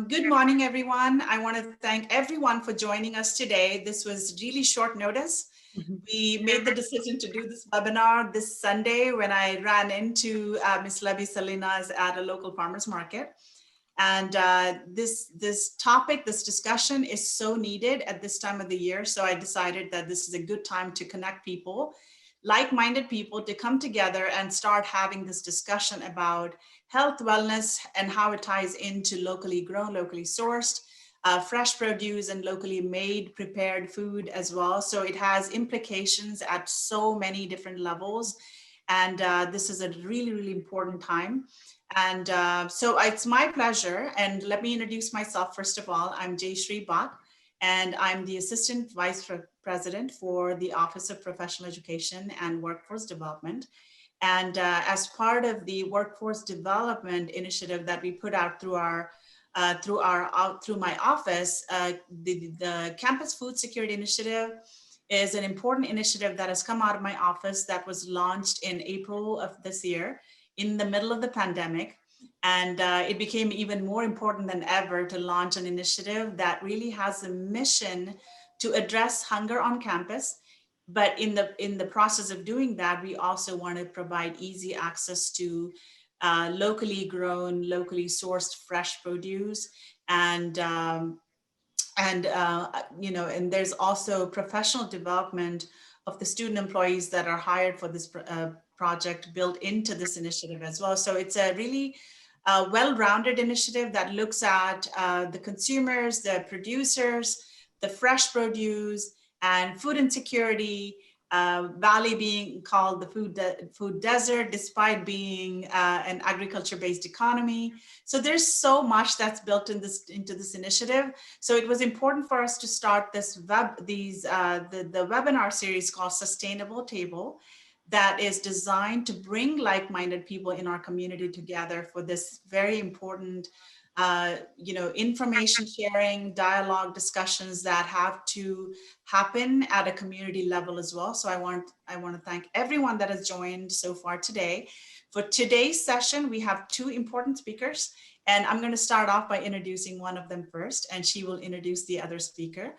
Good morning, everyone. I want to thank everyone for joining us today. This was really short notice. We made the decision to do this webinar this Sunday when I ran into Ms. Lebby Salinas at a local farmer's market. And this topic, this discussion is so needed at this time of the year. So I decided that this is a good time to connect people, like-minded people, to come together and start having this discussion about health, wellness, and how it ties into locally grown, locally sourced, fresh produce and locally made, prepared food as well. So it has implications at so many different levels. And this is a really, really important time. And so it's my pleasure. And let me introduce myself. First of all, I'm Jayshree Bhatt, and I'm the Assistant Vice President for the Office of Professional Education and Workforce Development. And as part of the workforce development initiative that we put out through my office, the Campus Food Security Initiative is an important initiative that has come out of my office that was launched in April of this year in the middle of the pandemic. And it became even more important than ever to launch an initiative that really has a mission to address hunger on campus. But in the process of doing that, we also want to provide easy access to locally grown, locally sourced fresh produce, and there's also professional development of the student employees that are hired for this project built into this initiative as well. So it's a really well-rounded initiative that looks at the consumers, the producers, the fresh produce, and food insecurity, Valley being called the food desert, despite being an agriculture-based economy. So there's so much that's built into this initiative. So it was important for us to start the webinar series called Sustainable Table, that is designed to bring like-minded people in our community together for this very important information sharing, dialogue, discussions that have to happen at a community level as well. So I want to thank everyone that has joined so far today. For today's session, we have two important speakers, and I'm going to start off by introducing one of them first, and she will introduce the other speaker.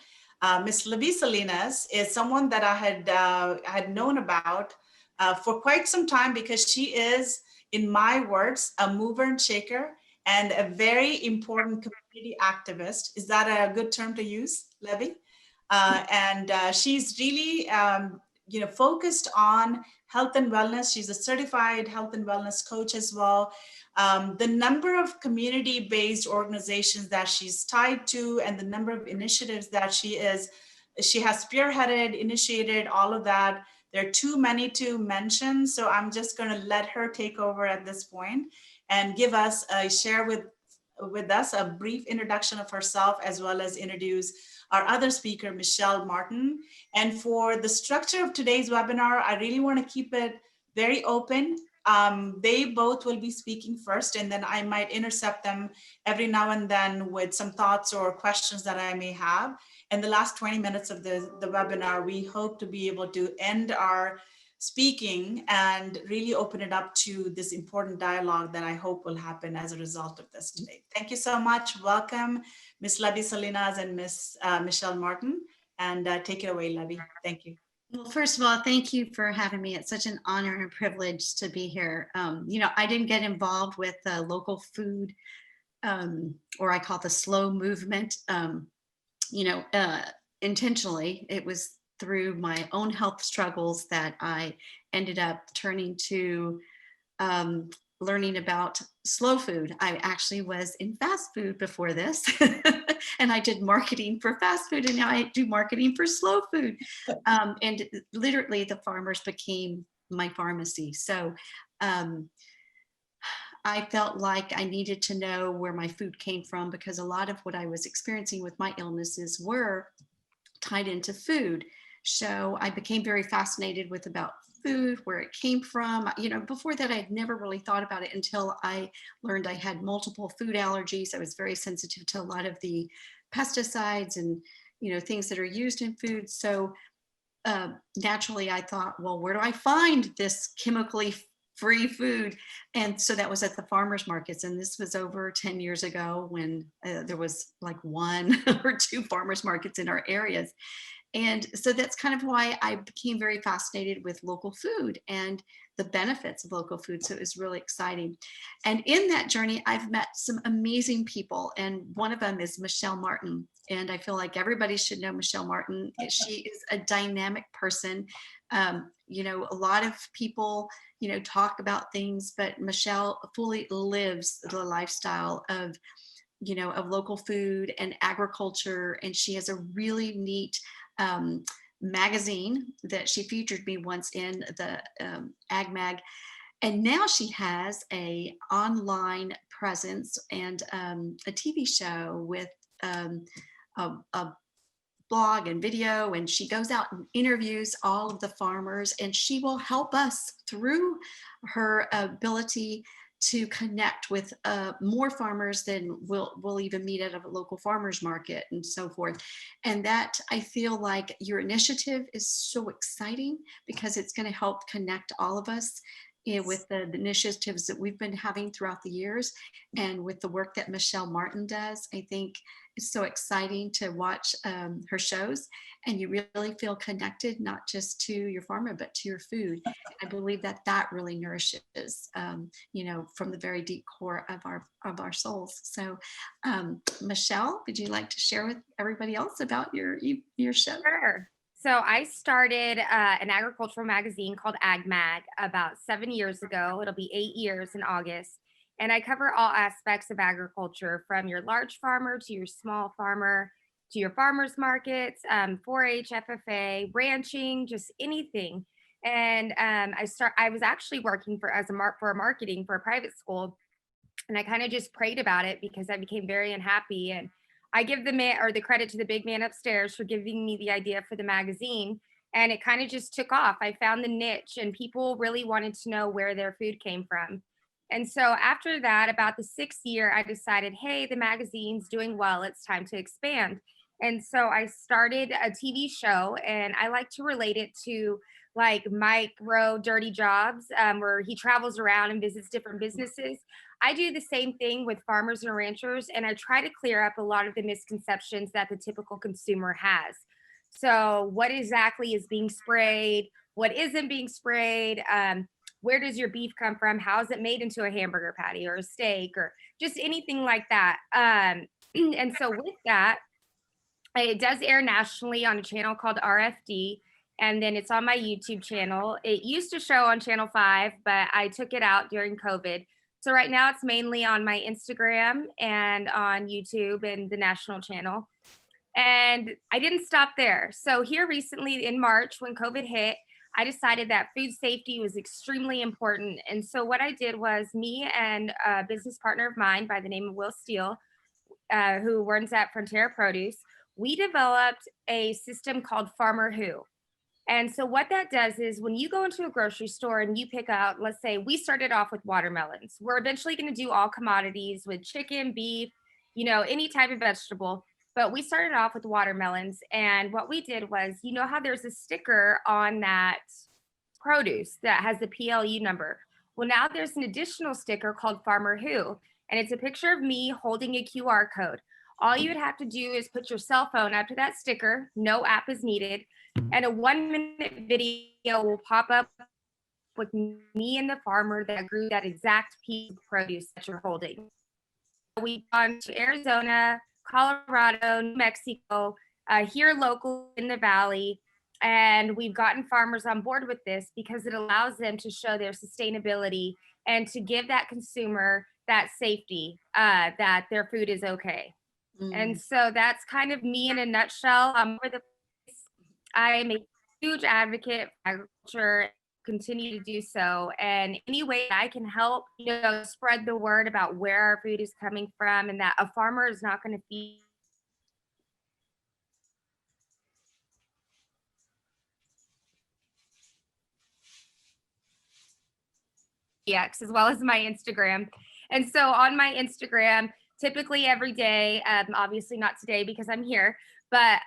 Ms. Lebby Salinas is someone that I had known about for quite some time, because she is, in my words, a mover and shaker and a very important community activist. Is that a good term to use, Lebby? She's really, focused on health and wellness. She's a certified health and wellness coach as well. The number of community-based organizations that she's tied to and the number of initiatives that she has spearheaded, initiated, all of that, there are too many to mention. So I'm just going to let her take over at this point and give us share with us a brief introduction of herself, as well as introduce our other speaker, Michelle Martin. And for the structure of today's webinar, I really want to keep it very open. They both will be speaking first, and then I might intercept them every now and then with some thoughts or questions that I may have. In the last 20 minutes of the webinar, we hope to be able to end our speaking and really open it up to this important dialogue that I hope will happen as a result of this today. Thank you so much. Welcome, Ms. Lebby Salinas and Ms. Michelle Martin. And take it away, Lebby. Thank you. Well, first of all, thank you for having me. It's such an honor and a privilege to be here. I didn't get involved with local food, or I call it the slow movement, intentionally. It was through my own health struggles that I ended up turning to learning about slow food. I actually was in fast food before this, and I did marketing for fast food, and now I do marketing for slow food. And literally the farmers became my pharmacy. So I felt like I needed to know where my food came from, because a lot of what I was experiencing with my illnesses were tied into food. So I became very fascinated with about food, where it came from. Before that, I'd never really thought about it until I learned I had multiple food allergies. I was very sensitive to a lot of the pesticides and, things that are used in food. So naturally I thought, well, where do I find this chemically free food. And so that was at the farmers markets. And this was over 10 years ago when there was like one or two farmers markets in our areas. And so that's kind of why I became very fascinated with local food and the benefits of local food. So it was really exciting. And in that journey, I've met some amazing people. And one of them is Michelle Martin. And I feel like everybody should know Michelle Martin. She is a dynamic person. A lot of people, talk about things, but Michelle fully lives the lifestyle of local food and agriculture. And she has a really neat magazine that she featured me once in, the Ag Mag. And now she has a online presence and a TV show with a blog and video, and she goes out and interviews all of the farmers, and she will help us through her ability to connect with more farmers than we'll even meet at a local farmers market and so forth. And that, I feel like your initiative is so exciting because it's going to help connect all of us with the initiatives that we've been having throughout the years, and with the work that Michelle Martin does. I think it's so exciting to watch her shows, and you really feel connected, not just to your farmer, but to your food. I believe that really nourishes, from the very deep core of our souls. So, Michelle, would you like to share with everybody else about your show? Sure. So I started an agricultural magazine called Ag Mag about 7 years ago. It'll be 8 years in August. And I cover all aspects of agriculture, from your large farmer to your small farmer to your farmers markets, 4-H, FFA, ranching, just anything. And I was actually working for marketing for a private school, and I kind of just prayed about it because I became very unhappy. And I give the credit to the big man upstairs for giving me the idea for the magazine. And it kind of just took off. I found the niche, and people really wanted to know where their food came from. And so after that, about the 6th year, I decided, hey, the magazine's doing well. It's time to expand. And so I started a TV show, and I like to relate it to like micro dirty jobs, where he travels around and visits different businesses. I do the same thing with farmers and ranchers, and I try to clear up a lot of the misconceptions that the typical consumer has. So, what exactly is being sprayed? What isn't being sprayed? Where does your beef come from? How is it made into a hamburger patty or a steak or just anything like that? And so, with that, it does air nationally on a channel called RFD, and then it's on my YouTube channel. It used to show on Channel 5, but I took it out during COVID. So right now it's mainly on my Instagram and on YouTube and the national channel. And I didn't stop there. So here recently in March, when COVID hit, I decided that food safety was extremely important. And so what I did was, me and a business partner of mine by the name of Will Steele, who runs at Frontera Produce, we developed a system called Farmer Who. And so what that does is, when you go into a grocery store and you pick out, let's say we started off with watermelons. We're eventually going to do all commodities with chicken, beef, any type of vegetable. But we started off with watermelons. And what we did was, how there's a sticker on that produce that has the PLU number. Well, now there's an additional sticker called Farmer Who, and it's a picture of me holding a QR code. All you would have to do is put your cell phone up to that sticker. No app is needed. And a 1-minute video will pop up with me and the farmer that grew that exact piece of produce that you're holding. We've gone to Arizona, Colorado, New Mexico, here local in the Valley. And we've gotten farmers on board with this because it allows them to show their sustainability and to give that consumer that safety, that their food is okay. And so that's kind of me in a nutshell. I am a huge advocate for agriculture, continue to do so. And any way I can help, spread the word about where our food is coming from, and that a farmer is not going to feed as well as my Instagram. And so on my Instagram, typically every day, obviously not today because I'm here, but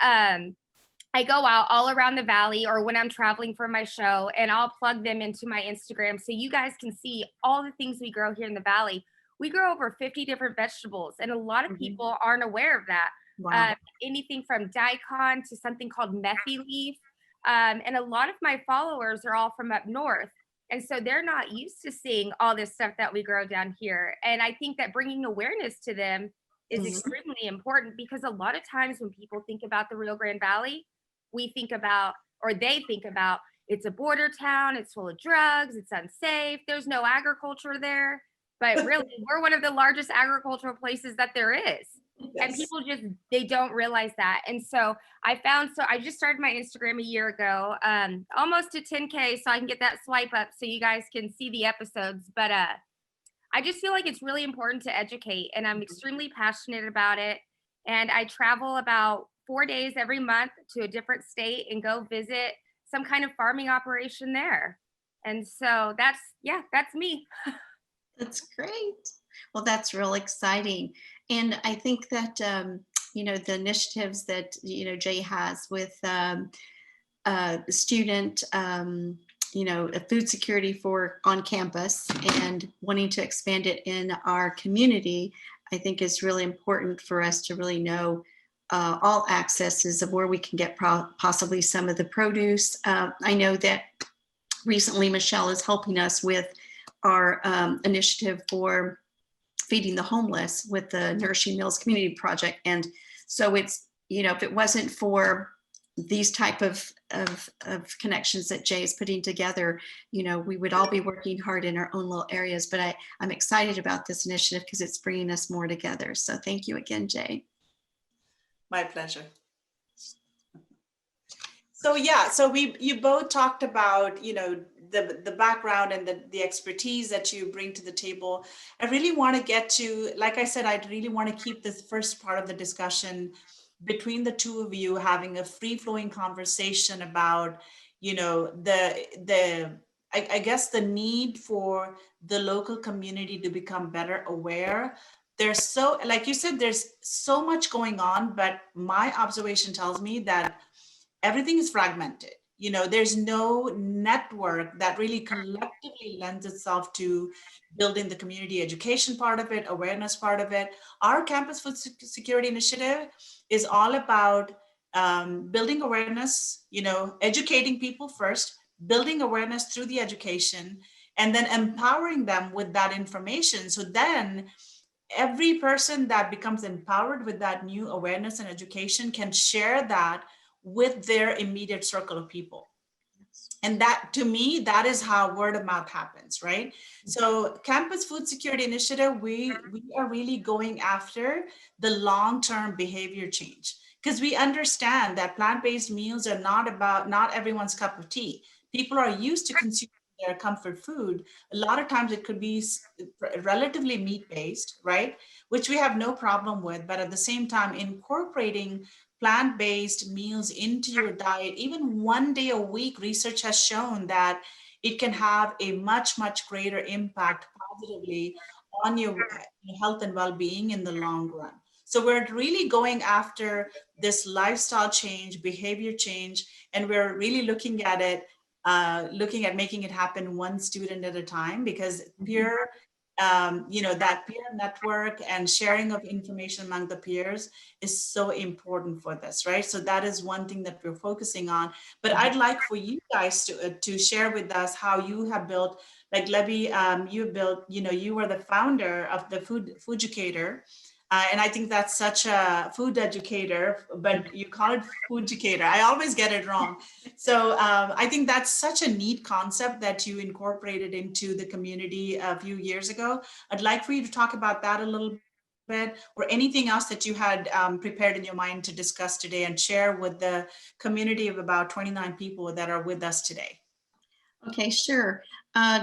I go out all around the valley or when I'm traveling for my show, and I'll plug them into my Instagram so you guys can see all the things we grow here in the valley. We grow over 50 different vegetables, and a lot of Mhm. people aren't aware of that. Wow. Anything from daikon to something called methy leaf. And a lot of my followers are all from up north. And so they're not used to seeing all this stuff that we grow down here. And I think that bringing awareness to them is Mhm. extremely important, because a lot of times when people think about the Rio Grande Valley, we think about, or they think about, it's a border town, it's full of drugs, it's unsafe, there's no agriculture there. But really, we're one of the largest agricultural places that there is. And Yes. people just, they don't realize that. And so I just started my Instagram a year ago, almost to 10K, so I can get that swipe up so you guys can see the episodes. But I just feel like it's really important to educate, and I'm extremely passionate about it. And I travel about 4 days every month to a different state and go visit some kind of farming operation there. And so that's me. That's great. Well, that's real exciting. And I think that, the initiatives that, Jay has with student, food security for on campus and wanting to expand it in our community, I think is really important for us to really know all accesses of where we can get possibly some of the produce. I know that recently Michelle is helping us with our initiative for feeding the homeless with the Nourishing Meals Community Project. And so it's, if it wasn't for these type of connections that Jay is putting together, we would all be working hard in our own little areas. But I'm excited about this initiative because it's bringing us more together. So thank you again, Jay. My pleasure. So yeah, so you both talked about, the background and the expertise that you bring to the table. I really want to get to, like I said, I really want to keep this first part of the discussion between the two of you, having a free-flowing conversation about, I guess the need for the local community to become better aware. There's so, like you said, there's so much going on, but my observation tells me that everything is fragmented. There's no network that really collectively lends itself to building the community education part of it, awareness part of it. Our campus food security initiative is all about building awareness, educating people first, building awareness through the education, and then empowering them with that information. So then every person that becomes empowered with that new awareness and education can share that with their immediate circle of people. And that, to me, that is how word of mouth happens, right? So campus food security initiative, we are really going after the long-term behavior change, because we understand that plant-based meals are not everyone's cup of tea. People are used to consuming their comfort food. A lot of times it could be relatively meat-based, right? Which we have no problem with, but at the same time, incorporating plant-based meals into your diet, even one day a week, research has shown that it can have a much, much greater impact positively on your health and well-being in the long run. So we're really going after this lifestyle change, behavior change, and we're really looking at it, looking at making it happen one student at a time, because peer that peer network and sharing of information among the peers is so important for this, right? So that is one thing that we're focusing on. But I'd like for you guys to share with us how you have built, like Lebby, you built, you were the founder of the Food Educator. And I think that's such a food educator, but you call it food educator. I always get it wrong. So I think that's such a neat concept that you incorporated into the community a few years ago. I'd like for you to talk about that a little bit, or anything else that you had prepared in your mind to discuss today and share with the community of about 29 people that are with us today. Okay, sure.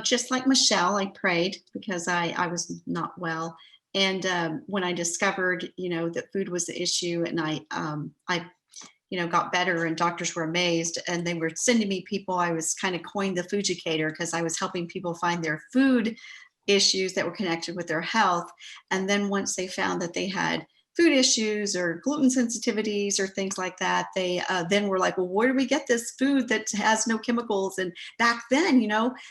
Just like Michelle, I prayed because I was not well. And when I discovered, that food was the issue, and I got better, and doctors were amazed, and they were sending me people. I was kind of coined the food educator because I was helping people find their food issues that were connected with their health. And then once they found that they had food issues or gluten sensitivities or things like that, they then were like, well, where do we get this food that has no chemicals? And back then,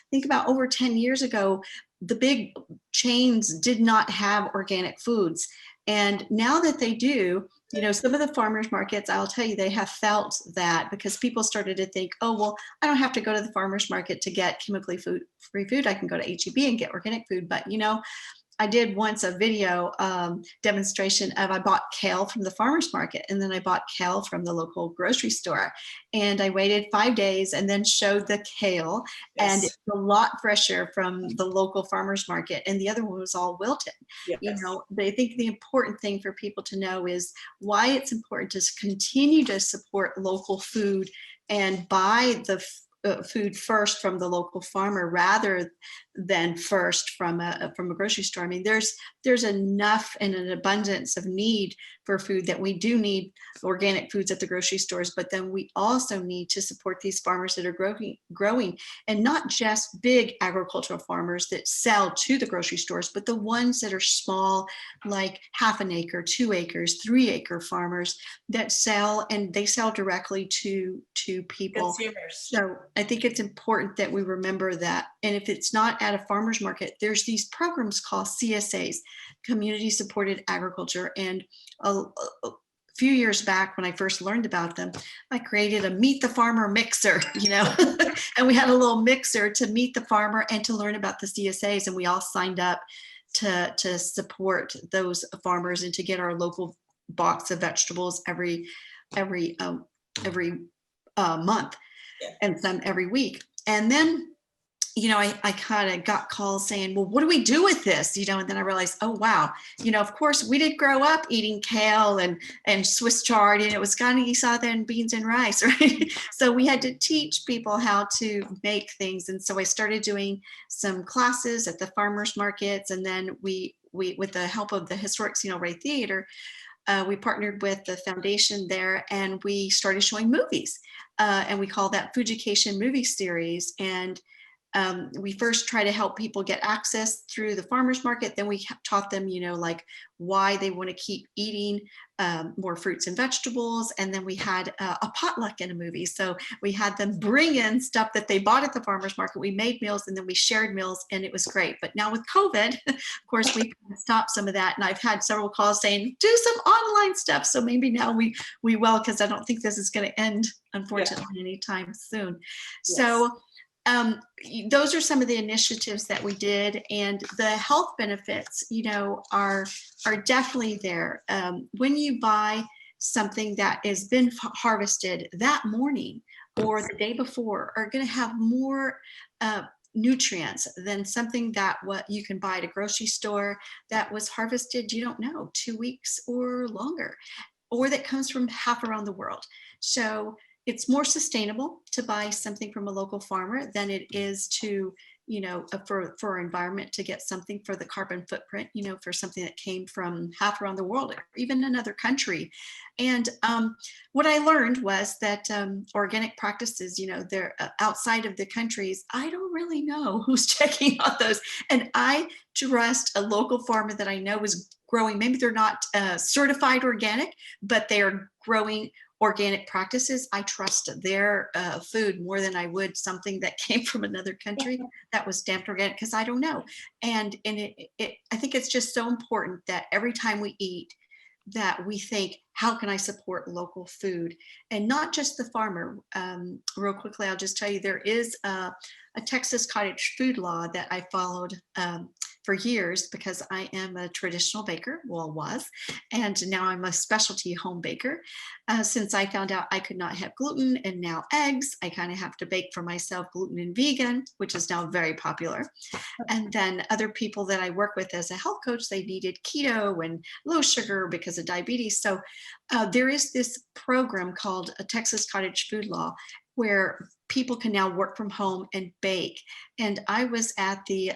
think about over 10 years ago, the big chains did not have organic foods. And now that they do, some of the farmers markets, I'll tell you, they have felt that because people started to think, oh, well, I don't have to go to the farmers market to get chemically free food. I can go to HEB and get organic food. But, I did once a video demonstration of I bought kale from the farmer's market, and then I bought kale from the local grocery store, and I waited 5 days and then showed the kale. And Yes. it's a lot fresher from the local farmer's market, and the other one was all wilted. Yes. I think the important thing for people to know is why it's important to continue to support local food and buy the food first from the local farmer rather than first from a grocery store. I mean, there's enough and an abundance of need for food that we do need organic foods at the grocery stores, but then we also need to support these farmers that are growing, and not just big agricultural farmers that sell to the grocery stores, but the ones that are small, like half an acre, 2 acres, 3 acre farmers that sell, and they sell directly to people. Consumers. So I think it's important that we remember that. And if it's not at a farmer's market, there's these programs called CSAs, Community Supported Agriculture. And a few years back when I first learned about them, I created a Meet the Farmer mixer, and we had a little mixer to meet the farmer and to learn about the CSAs. And we all signed up to support those farmers and to get our local box of vegetables every month, and some every week. And then, I kind of got calls saying, well, what do we do with this? And then I realized, oh, wow. Of course, we did grow up eating kale and Swiss chard, and it was ganigi satha and beans and rice, right? So we had to teach people how to make things. And so I started doing some classes at the farmers markets. And then we with the help of the Historic Sino Ray Theater, we partnered with the foundation there, and we started showing movies. And we call that Foodication movie series. And we first try to help people get access through the farmers market. Then we taught them, like why they want to keep eating more fruits and vegetables. And then we had a potluck in a movie. So we had them bring in stuff that they bought at the farmers market. We made meals, and then we shared meals, and it was great. But now with COVID, of course, we stopped some of that. And I've had several calls saying, do some online stuff. So maybe now we will, because I don't think this is going to end, unfortunately, anytime soon. Yes. So those are some of the initiatives that we did, and the health benefits, are definitely there. When you buy something that has been harvested that morning or the day before, are going to have more nutrients than something that what you can buy at a grocery store that was harvested, 2 weeks or longer, or that comes from half around the world. So it's more sustainable to buy something from a local farmer than it is to, for our environment, to get something for the carbon footprint, for something that came from half around the world or even another country. And what I learned was that organic practices, they're outside of the countries. I don't really know who's checking on those. And I trust a local farmer that I know is growing. Maybe they're not certified organic, but they are growing organic practices. I trust their food more than I would something that came from another country that was stamped organic, because I don't know. And I think it's just so important that every time we eat, that we think, how can I support local food? And not just the farmer. Real quickly, I'll just tell you, there is a Texas cottage food law that I followed for years, because I am a traditional baker, was, and now I'm a specialty home baker. Since I found out I could not have gluten and now eggs, I kind of have to bake for myself gluten and vegan, which is now very popular. And then other people that I work with as a health coach, they needed keto and low sugar because of diabetes. So there is this program called a Texas Cottage Food Law, where people can now work from home and bake. And I was at the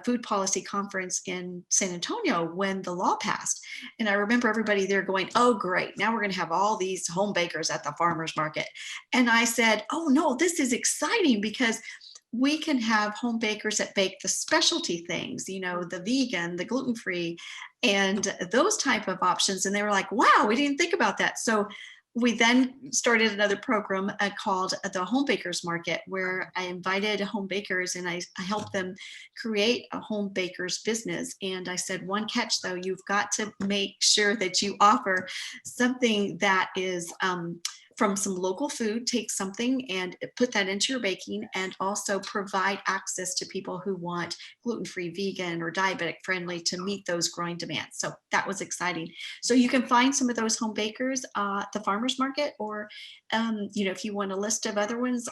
food policy conference in San Antonio when the law passed. And I remember everybody there going, oh, great. Now we're going to have all these home bakers at the farmer's market. And I said, oh, no, this is exciting, because we can have home bakers that bake the specialty things, you know, the vegan, the gluten-free, and those type of options. And they were like, wow, we didn't think about that. So we then started another program called the Home Bakers Market, where I invited home bakers and I helped them create a home bakers business. And I said, one catch though, you've got to make sure that you offer something that is from some local food, take something and put that into your baking, and also provide access to people who want gluten-free, vegan, or diabetic friendly to meet those growing demands. So that was exciting. So you can find some of those home bakers at the farmers market, or you know, if you want a list of other ones,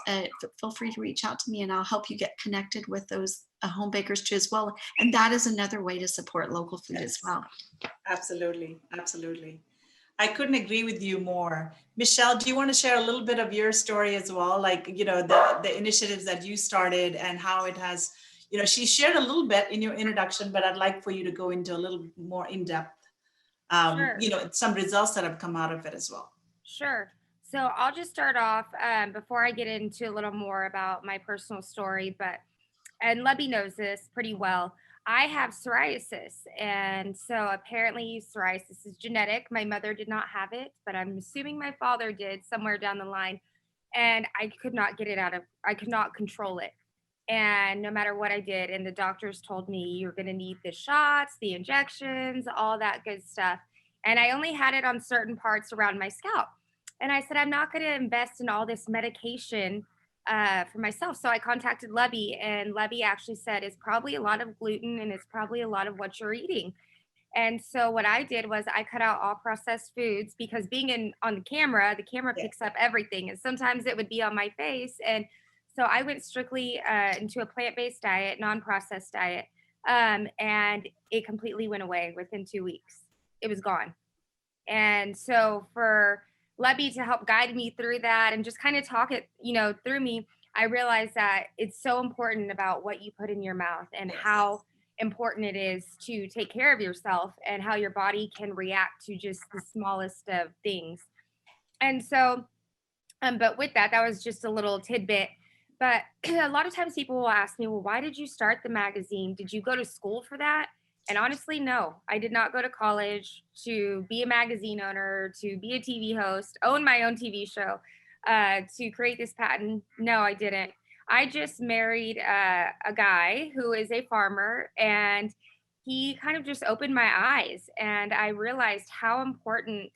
feel free to reach out to me and I'll help you get connected with those home bakers too as well. And that is another way to support local food as well. Absolutely. Absolutely. I couldn't agree with you more. Michelle, do you want to share a little bit of your story as well? Like, you know, the initiatives that you started and how it has, you know, she shared a little bit in your introduction, but I'd like for you to go into a little more in depth, Sure. you know, some results that have come out of it as well. Sure. So I'll just start off before I get into a little more about my personal story, and Lebby knows this pretty well. I have psoriasis. And so apparently psoriasis is genetic. My mother did not have it, but I'm assuming my father did somewhere down the line. And I could not get it I could not control it. And no matter what I did, and the doctors told me you're going to need the shots, the injections, all that good stuff. And I only had it on certain parts around my scalp. And I said, I'm not going to invest in all this medication for myself. So I contacted Lebby, and Lebby actually said it's probably a lot of gluten and it's probably a lot of what you're eating. And so what I did was I cut out all processed foods, because being in on the camera Yeah. picks up everything, and sometimes it would be on my face. And so I went strictly into a plant-based diet, non-processed diet, and it completely went away within 2 weeks. It was gone. And so for Lebby to help guide me through that and just kind of talk it, through me, I realized that it's so important about what you put in your mouth, and Yes. how important it is to take care of yourself and how your body can react to just the smallest of things. And so, but with that, that was just a little tidbit. But a lot of times people will ask me, well, why did you start the magazine? Did you go to school for that? And honestly, no, I did not go to college to be a magazine owner, to be a TV host, own my own TV show, to create this patent. No, I didn't. I just married a guy who is a farmer, and he kind of just opened my eyes. And I realized how important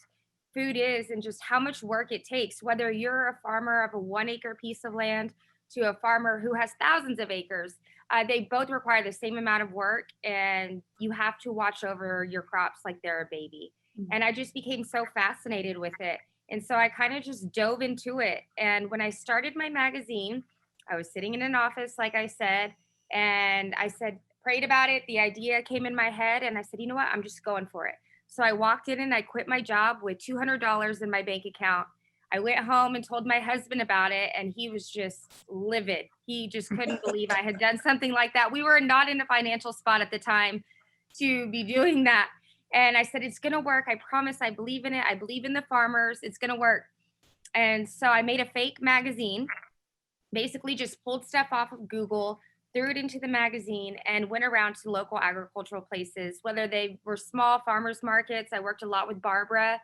food is and just how much work it takes, whether you're a farmer of a 1 acre piece of land to a farmer who has thousands of acres. They both require the same amount of work, and you have to watch over your crops like they're a baby. And I just became so fascinated with it. And so I kind of just dove into it. And when I started my magazine, I was sitting in an office, like I said, and I said, prayed about it. The idea came in my head, and I said, you know what? I'm just going for it. So I walked in and I quit my job with $200 in my bank account. I went home and told my husband about it, and he was just livid. He just couldn't believe I had done something like that. We were not in a financial spot at the time to be doing that. And I said, it's going to work. I promise. I believe in it. I believe in the farmers. It's going to work. And so I made a fake magazine, basically just pulled stuff off of Google, threw it into the magazine, and went around to local agricultural places, whether they were small farmers markets. I worked a lot with Barbara.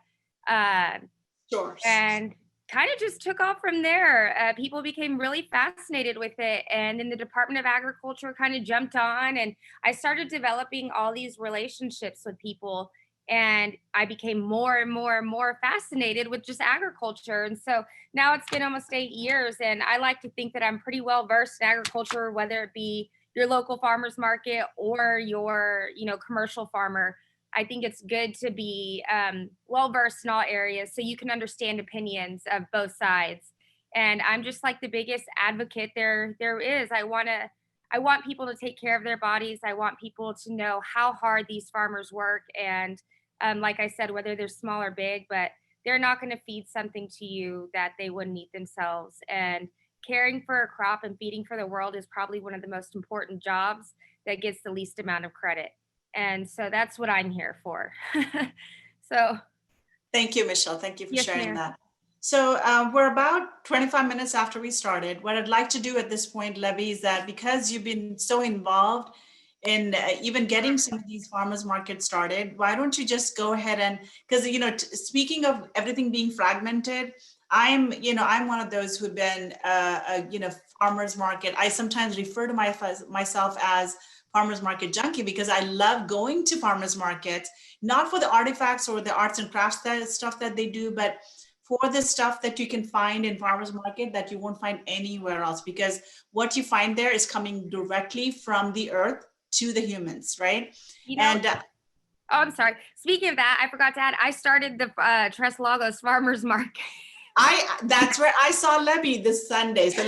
Sure. And kind of just took off from there. People became really fascinated with it. And then the Department of Agriculture kind of jumped on, and I started developing all these relationships with people. And I became more and more and more fascinated with just agriculture. And so now it's been almost 8 years, and I like to think that I'm pretty well versed in agriculture, whether it be your local farmers market or your, commercial farmer. I think it's good to be well versed in all areas so you can understand opinions of both sides. And I'm just like the biggest advocate there is. I want people to take care of their bodies. I want people to know how hard these farmers work. And like I said, whether they're small or big, but they're not going to feed something to you that they wouldn't eat themselves. And caring for a crop and feeding for the world is probably one of the most important jobs that gets the least amount of credit. And so that's what I'm here for. So Thank you, Michelle. Thank you for yes, sharing ma'am. that. So we're about 25 minutes after we started. What I'd like to do at this point, Lebby, is that because you've been so involved in even getting some of these farmers markets started, why don't you just go ahead and, because, speaking of everything being fragmented, I'm one of those who've been, farmers market. I sometimes refer to myself as farmers market junkie because I love going to farmers markets, not for the artifacts or the arts and crafts stuff that they do, but for the stuff that you can find in farmers market that you won't find anywhere else, because what you find there is coming directly from the earth to the humans, right? You know, And oh, I'm sorry. Speaking of that, I forgot to add, I started the Tres Lagos Farmers Market. that's where I saw Lebby this Sunday. So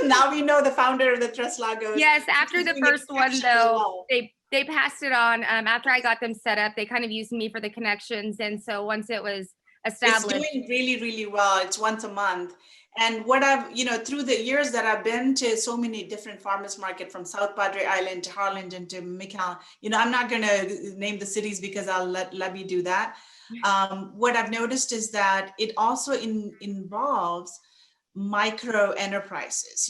now we know the founder of the Tres Lagos. Yes, after the first one though, well. they passed it on. After I got them set up, they kind of used me for the connections, and so once it was It's established, doing really, really well. It's once a month. And what I've, through the years that I've been to so many different farmers market, from South Padre Island to Harlingen to McAllen, I'm not going to name the cities because I'll let Lebby do that. What I've noticed is that it also involves micro enterprises,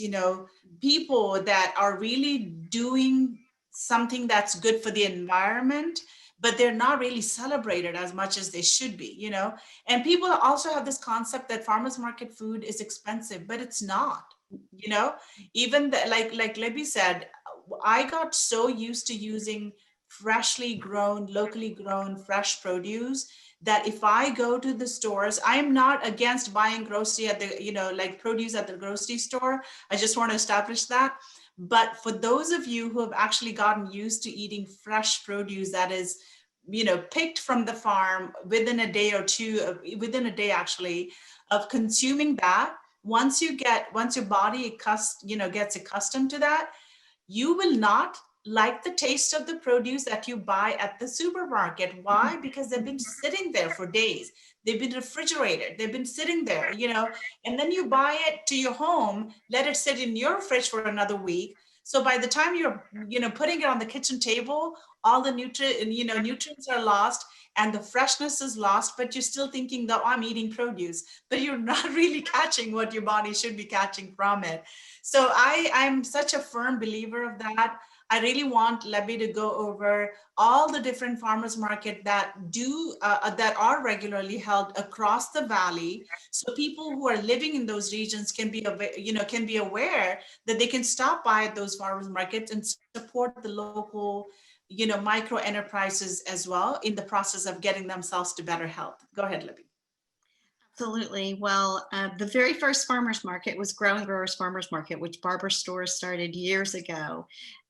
people that are really doing something that's good for the environment, but they're not really celebrated as much as they should be, and people also have this concept that farmers market food is expensive, but it's not, even like Libby said, I got so used to using freshly grown, locally grown, fresh produce that if I go to the stores, I'm not against buying grocery at the, like produce at the grocery store. I just want to establish that. But for those of you who have actually gotten used to eating fresh produce that is, picked from the farm within a day or two, within a day actually, of consuming that, once your body gets accustomed to that, you will not like the taste of the produce that you buy at the supermarket. Why? Because they've been sitting there for days. They've been refrigerated. They've been sitting there, and then you buy it to your home, let it sit in your fridge for another week. So by the time you're, putting it on the kitchen table, all the nutrients are lost and the freshness is lost, but you're still thinking that, oh, I'm eating produce, but you're not really catching what your body should be catching from it. So I'm such a firm believer of that. I really want Lebby to go over all the different farmers market that that are regularly held across the valley, so people who are living in those regions can be aware that they can stop by at those farmers markets and support the local, micro enterprises as well, in the process of getting themselves to better health. Go ahead, Libby. Absolutely. Well, the very first farmers market was Grow and Growers Farmers Market, which Barber Stores started years ago.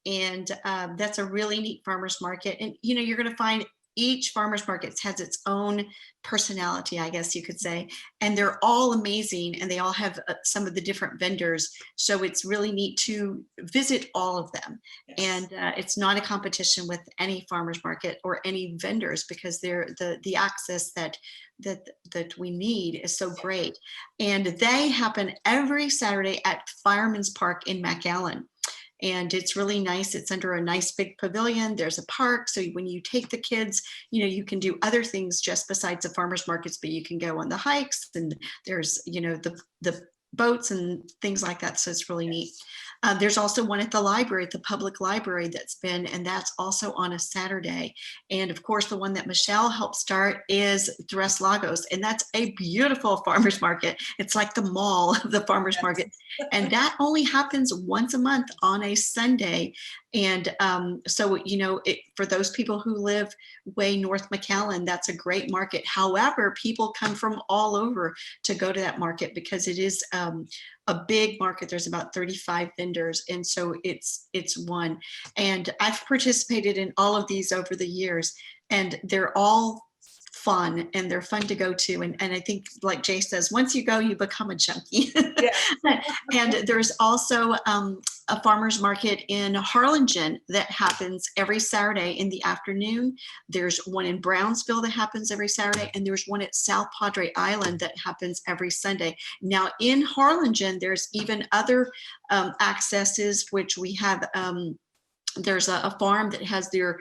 And that's a really neat farmers market. And, you're going to find each farmers market has its own personality, I guess you could say, and they're all amazing, and they all have some of the different vendors. So it's really neat to visit all of them. Yes. And it's not a competition with any farmers market or any vendors, because they're the access that we need is so great. And they happen every Saturday at Fireman's Park in McAllen. And it's really nice. It's under a nice big pavilion. There's a park. So when you take the kids, you can do other things just besides the farmers markets, but you can go on the hikes, and there's, the boats and things like that. So it's really neat. There's also one at the library, at the public library and that's also on a Saturday. And of course, the one that Michelle helped start is Tres Lagos, and that's a beautiful farmers market. It's like the mall of the farmers market. And that only happens once a month on a Sunday. And so, for those people who live way north McAllen, that's a great market. However, people come from all over to go to that market because it is a big market. There's about 35 vendors. And so it's one. And I've participated in all of these over the years, and they're all fun, and they're fun to go to. And I think, like Jay says, once you go, you become a junkie. Yeah. And there's also a farmer's market in Harlingen that happens every Saturday in the afternoon. There's one in Brownsville that happens every Saturday, and there's one at South Padre Island that happens every Sunday. Now in Harlingen, there's even other accesses, which we have there's a farm that has their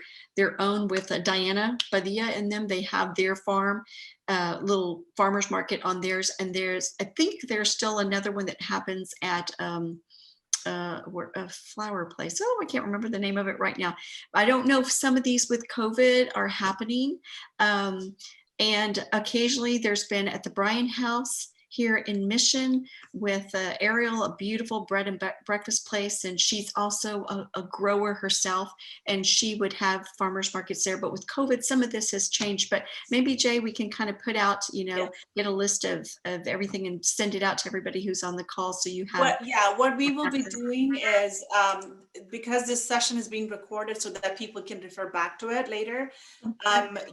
own with Diana Badia in them. They have their farm, little farmers market on theirs. And I think there's still another one that happens at a flower place. Oh, I can't remember the name of it right now. I don't know if some of these with COVID are happening. And occasionally there's been at the Bryan House here in Mission with Ariel, a beautiful bread and breakfast place. And she's also a grower herself, and she would have farmers markets there. But with COVID, some of this has changed. But maybe, Jay, we can kind of put out, get a list of everything and send it out to everybody who's on the call. So you have. What we will be doing is, because this session is being recorded so that people can refer back to it later,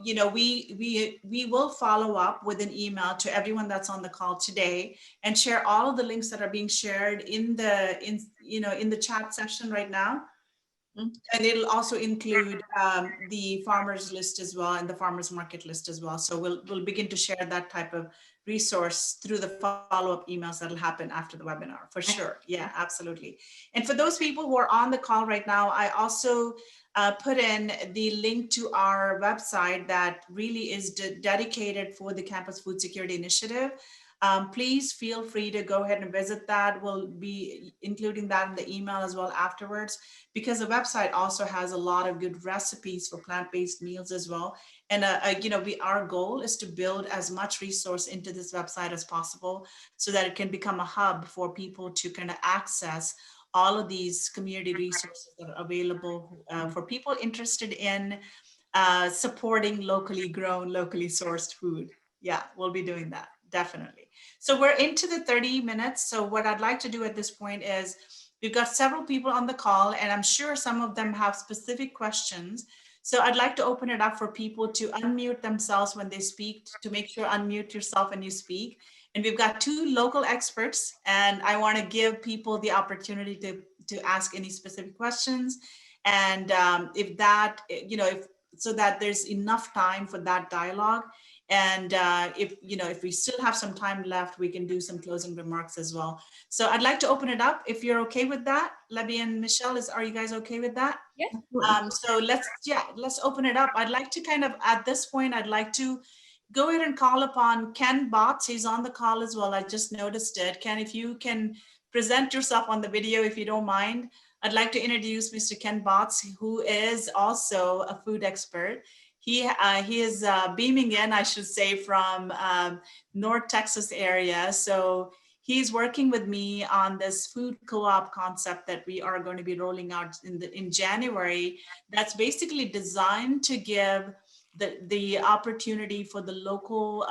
we will follow up with an email to everyone that's on the call today and share all of the links that are being shared in the chat session right now. And it'll also include the farmers list as well, and the farmers market list as well. So we'll begin to share that type of resource through the follow-up emails that'll happen after the webinar, for sure. Yeah, absolutely. And for those people who are on the call right now, I also put in the link to our website that really is dedicated for the Campus Food Security Initiative. Please feel free to go ahead and visit that. We'll be including that in the email as well afterwards, because the website also has a lot of good recipes for plant-based meals as well. And our goal is to build as much resource into this website as possible so that it can become a hub for people to kind of access all of these community resources that are available for people interested in supporting locally grown, locally sourced food. Yeah, we'll be doing that, definitely. So we're into the 30 minutes. So what I'd like to do at this point is, we've got several people on the call, and I'm sure some of them have specific questions. So I'd like to open it up for people to unmute themselves when they speak, to make sure unmute yourself when you speak. And we've got two local experts, and I want to give people the opportunity to ask any specific questions. And so that there's enough time for that dialogue. And if we still have some time left, we can do some closing remarks as well. So I'd like to open it up if you're okay with that. Lebby and Michelle, are you guys okay with that? Yes. So let's open it up. I'd like to kind of, at this point, I'd like to go ahead and call upon Ken Botts. He's on the call as well. I just noticed it. Ken, if you can present yourself on the video, if you don't mind. I'd like to introduce Mr. Ken Botts, who is also a food expert. He is beaming in, I should say, from North Texas area. So he's working with me on this food co-op concept that we are going to be rolling out in January. That's basically designed to give the opportunity for the local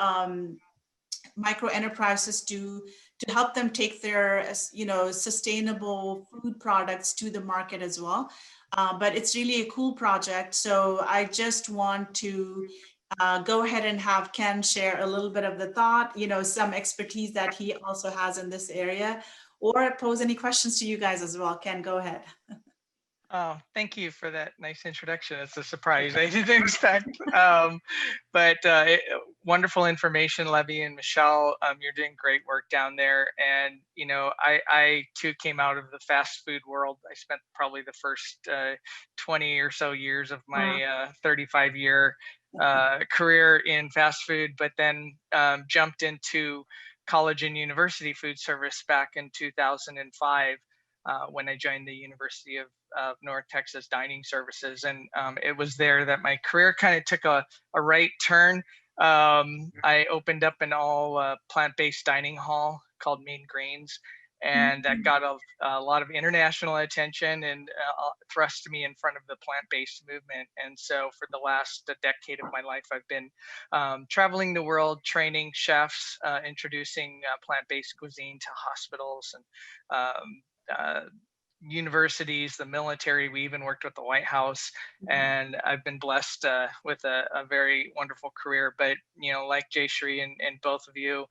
micro enterprises to help them take their sustainable food products to the market as well. But it's really a cool project. So I just want to go ahead and have Ken share a little bit of the thought, some expertise that he also has in this area, or pose any questions to you guys as well. Ken, go ahead. Oh, thank you for that nice introduction. It's a surprise I didn't expect. But wonderful information, Lebby and Michelle. You're doing great work down there. And, I too came out of the fast food world. I spent probably the first 20 or so years of my 35-year career in fast food, but then jumped into college and university food service back in 2005. When I joined the University of North Texas Dining Services. And it was there that my career kind of took a right turn. I opened up an all plant-based dining hall called Main Grains. And that got a lot of international attention and thrust me in front of the plant-based movement. And so for the last decade of my life, I've been traveling the world, training chefs, introducing plant-based cuisine to hospitals and universities, the military. We even worked with the White House, and I've been blessed with a very wonderful career. But like Jayshree and both of you,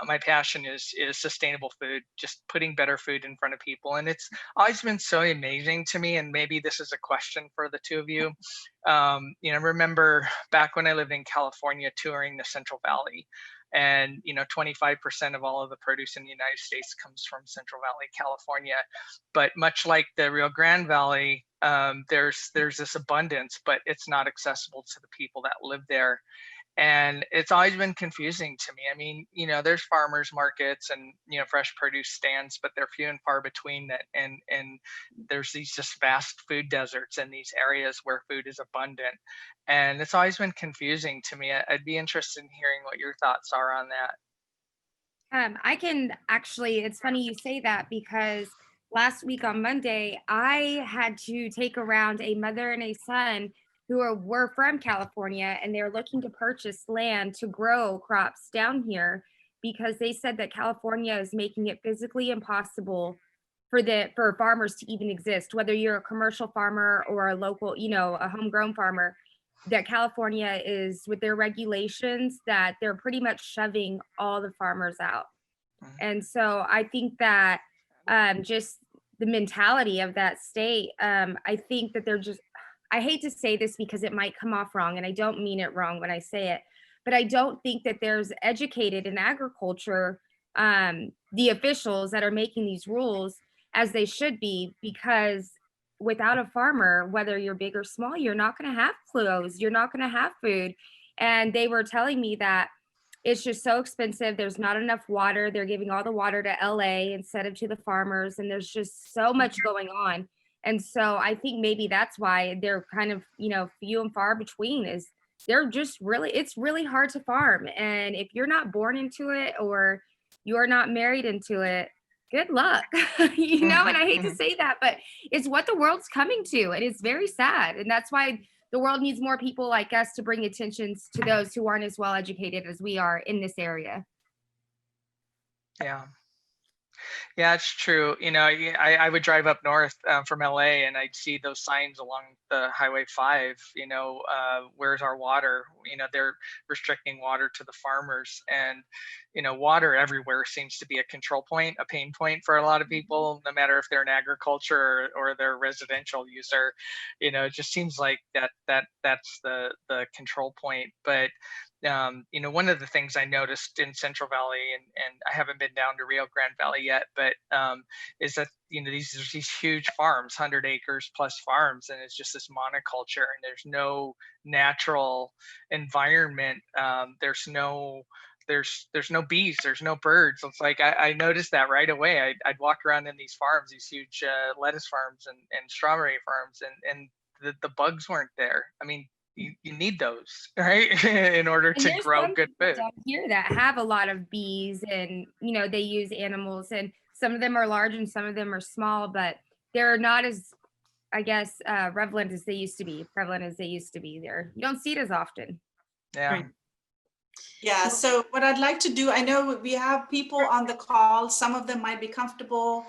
my passion is sustainable food, just putting better food in front of people. And it's always been so amazing to me. And maybe this is a question for the two of you. Remember back when I lived in California, touring the Central Valley. And 25% of all of the produce in the United States comes from Central Valley, California. But much like the Rio Grande Valley, there's this abundance, but it's not accessible to the people that live there. And it's always been confusing to me. I mean, there's farmers markets and, fresh produce stands, but they're few and far between that. And there's these just vast food deserts in these areas where food is abundant. And it's always been confusing to me. I'd be interested in hearing what your thoughts are on that. I can actually, it's funny you say that because last week on Monday, I had to take around a mother and a son who were from California, and they're looking to purchase land to grow crops down here because they said that California is making it physically impossible for farmers to even exist, whether you're a commercial farmer or a local, a homegrown farmer. That California is, with their regulations, that they're pretty much shoving all the farmers out. And so I think that just the mentality of that state, I think that they're just, I hate to say this because it might come off wrong, and I don't mean it wrong when I say it, but I don't think that there's educated in agriculture, the officials that are making these rules as they should be, because without a farmer, whether you're big or small, you're not going to have clothes, you're not going to have food. And they were telling me that it's just so expensive. There's not enough water. They're giving all the water to LA instead of to the farmers. And there's just so much going on. And so I think maybe that's why they're kind of, few and far between. Is they're just really, it's really hard to farm. And if you're not born into it or you're not married into it, good luck. And I hate to say that, but it's what the world's coming to. And it's very sad. And that's why the world needs more people like us to bring attention to those who aren't as well educated as we are in this area. Yeah. Yeah, it's true. I would drive up north from LA and I'd see those signs along the Highway 5, where's our water? They're restricting water to the farmers, and, water everywhere seems to be a control point, a pain point for a lot of people, no matter if they're in agriculture or they're a residential user. It just seems like that's the control point. But one of the things I noticed in Central Valley, and I haven't been down to Rio Grande Valley yet, but is that these huge farms, 100 acres plus farms, and it's just this monoculture, and there's no natural environment. There's no bees, there's no birds. It's like I noticed that right away. I'd walk around in these farms, these huge lettuce farms and strawberry farms, and the bugs weren't there. I mean, you need those, right? In order to grow good food. Down here that have a lot of bees, and they use animals, and some of them are large and some of them are small, but they're not as, I guess, prevalent as they used to be. There, you don't see it as often. Yeah. Right. Yeah, so what I'd like to do, I know we have people on the call, some of them might be comfortable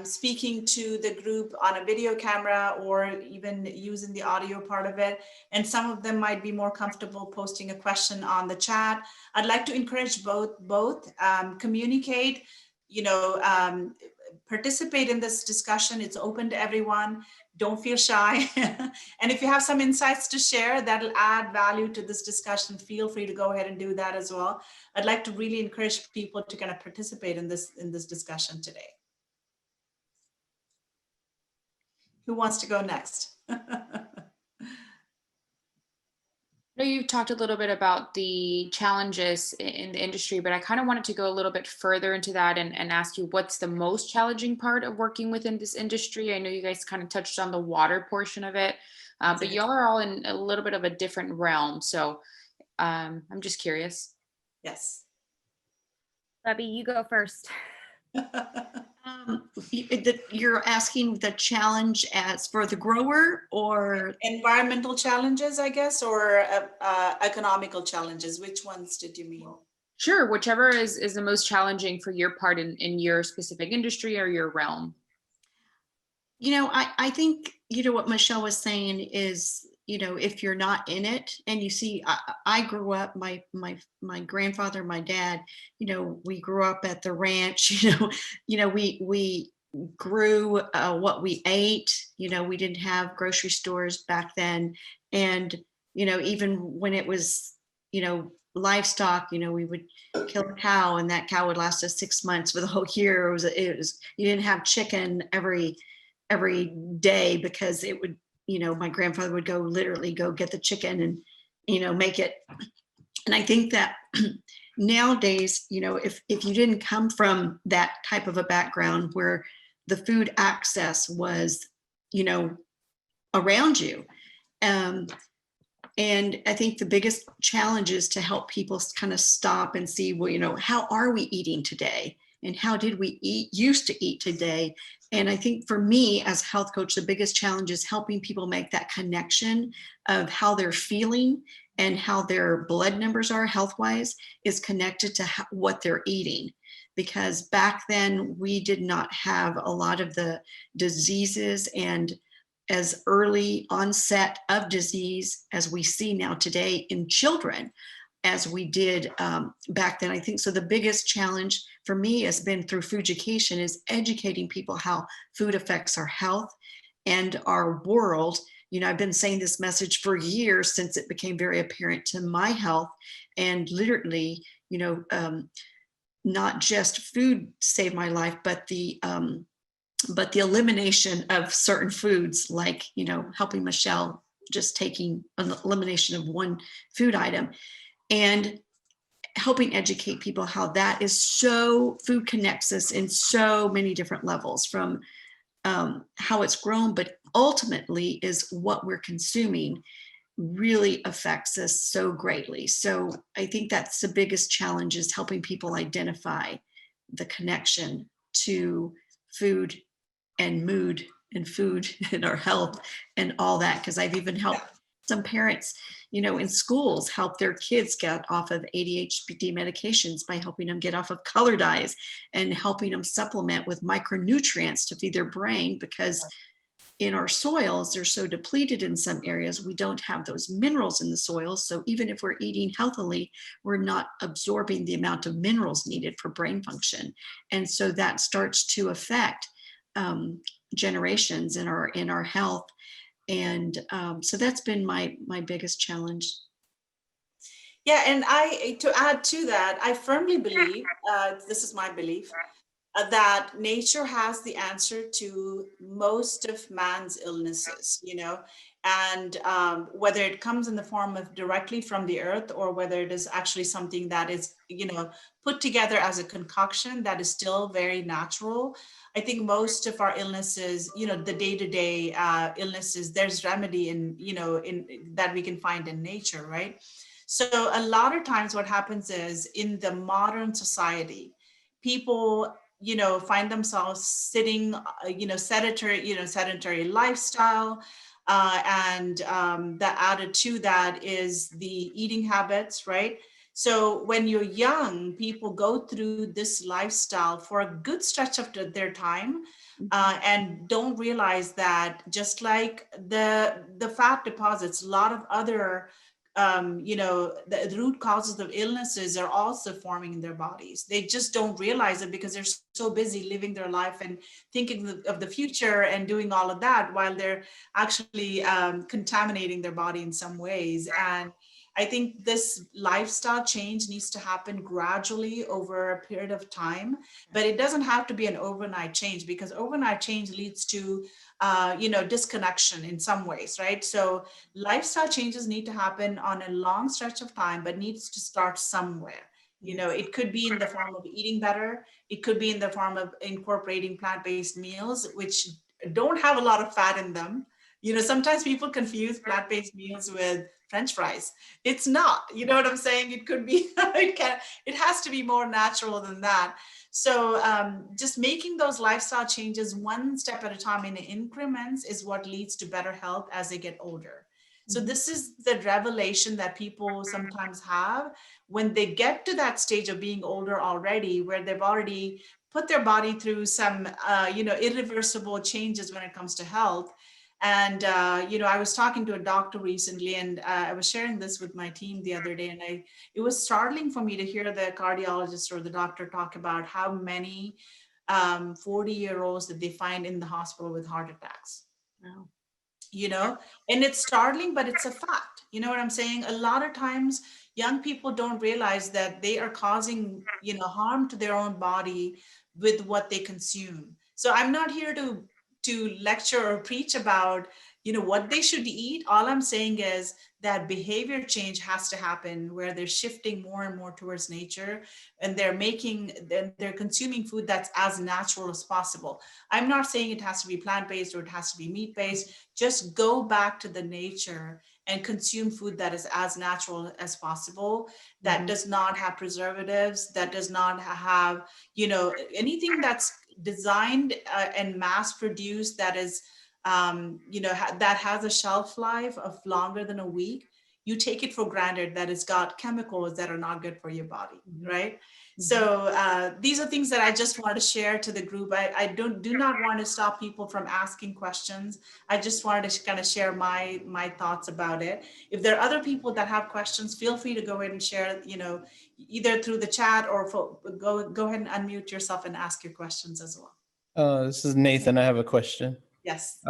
speaking to the group on a video camera or even using the audio part of it. And some of them might be more comfortable posting a question on the chat. I'd like to encourage both communicate, participate in this discussion. It's open to everyone. Don't feel shy. And if you have some insights to share that'll add value to this discussion, feel free to go ahead and do that as well. I'd like to really encourage people to kind of participate in this discussion today. Who wants to go next? I know you talked a little bit about the challenges in the industry, but I kind of wanted to go a little bit further into that and ask you what's the most challenging part of working within this industry. I know you guys kind of touched on the water portion of it, but y'all are all in a little bit of a different realm. So I'm just curious. Yes. Lebby, you go first. You're asking the challenge as for the grower, or environmental challenges, I guess, or economical challenges. Which ones did you mean? Sure, whichever is the most challenging for your part in your specific industry or your realm. I think, what Michelle was saying is, if you're not in it, and you see, I grew up, my grandfather, my dad, we grew up at the ranch, we grew what we ate, we didn't have grocery stores back then. And, even when it was, livestock, we would kill a cow and that cow would last us 6 months for the whole year. It was you didn't have chicken every day because it would, my grandfather would literally go get the chicken and, make it. And I think that nowadays, if you didn't come from that type of a background where the food access was, around you, and I think the biggest challenge is to help people kind of stop and see, well, how are we eating today? And how did we used to eat today? And I think for me as health coach, the biggest challenge is helping people make that connection of how they're feeling and how their blood numbers are health-wise is connected to what they're eating. Because back then we did not have a lot of the diseases and as early onset of disease as we see now today in children as we did back then. I think so. The biggest challenge for me has been through food education is educating people how food affects our health and our world. I've been saying this message for years since it became very apparent to my health, and literally, not just food saved my life, but the elimination of certain foods, like, helping Michelle, just taking an elimination of one food item and helping educate people how that is food connects us in so many different levels, from how it's grown, but ultimately is what we're consuming really affects us so greatly. So I think that's the biggest challenge, is helping people identify the connection to food and mood and food and our health and all that. Because I've even helped some parents, in schools, help their kids get off of ADHD medications by helping them get off of color dyes and helping them supplement with micronutrients to feed their brain, because in our soils, they're so depleted in some areas, we don't have those minerals in the soils. So even if we're eating healthily, we're not absorbing the amount of minerals needed for brain function. And so that starts to affect generations in our health. And so that's been my biggest challenge. Yeah, and to add to that, I firmly believe, this is my belief, that nature has the answer to most of man's illnesses, and whether it comes in the form of directly from the earth, or whether it is actually something that is, put together as a concoction that is still very natural. I think most of our illnesses, the day-to-day illnesses, there's remedy in that we can find in nature, right? So a lot of times what happens is, in the modern society, people find themselves sitting, sedentary lifestyle, and that added to that is the eating habits, right? So when you're young, people go through this lifestyle for a good stretch of their time, and don't realize that, just like the fat deposits, a lot of other the root causes of illnesses are also forming in their bodies. They just don't realize it because they're so busy living their life and thinking of the future and doing all of that, while they're actually contaminating their body in some ways. And I think this lifestyle change needs to happen gradually over a period of time, but it doesn't have to be an overnight change, because overnight change leads to disconnection in some ways, right? So lifestyle changes need to happen on a long stretch of time, but needs to start somewhere. It could be in the form of eating better. It could be in the form of incorporating plant-based meals, which don't have a lot of fat in them. Sometimes people confuse plant-based meals with French fries. It's not, you know what I'm saying? It could be, it has to be more natural than that. So just making those lifestyle changes one step at a time in increments is what leads to better health as they get older. So this is the revelation that people sometimes have when they get to that stage of being older already, where they've already put their body through some, irreversible changes when it comes to health. And, I was talking to a doctor recently, and I was sharing this with my team the other day, and it was startling for me to hear the cardiologist or the doctor talk about how many 40-year-olds that they find in the hospital with heart attacks. Wow. And it's startling, but it's a fact. You know what I'm saying? A lot of times, young people don't realize that they are causing, harm to their own body with what they consume. So I'm not here to lecture or preach about, what they should eat. All I'm saying is that behavior change has to happen, where they're shifting more and more towards nature, and they're consuming food that's as natural as possible. I'm not saying it has to be plant-based or it has to be meat-based. Just go back to the nature and consume food that is as natural as possible, that does not have preservatives, that does not have, anything that's designed and mass produced, that is, that has a shelf life of longer than a week. You take it for granted that it's got chemicals that are not good for your body, right? So these are things that I just want to share to the group. I do not want to stop people from asking questions. I just wanted to kind of share my thoughts about it. If there are other people that have questions, feel free to go ahead and share, either through the chat or go ahead and unmute yourself and ask your questions as well. This is Nathan. I have a question. Yes.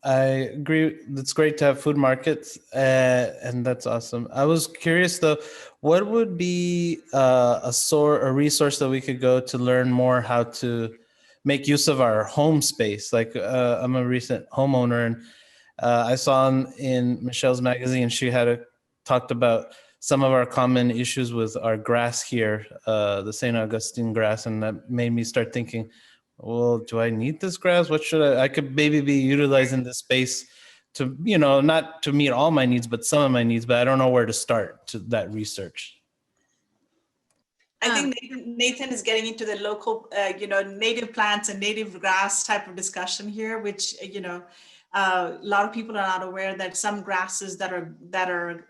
I agree. It's great to have food markets, and that's awesome. I was curious though, what would be a resource that we could go to learn more how to make use of our home space? Like I'm a recent homeowner, and I saw in Michelle's magazine she talked about some of our common issues with our grass here, the St. Augustine grass, and that made me start thinking, well, do I need this grass? What should I could maybe be utilizing this space to, not to meet all my needs, but some of my needs, but I don't know where to start to that research. I think Nathan is getting into the local, native plants and native grass type of discussion here, which, a lot of people are not aware that some grasses that are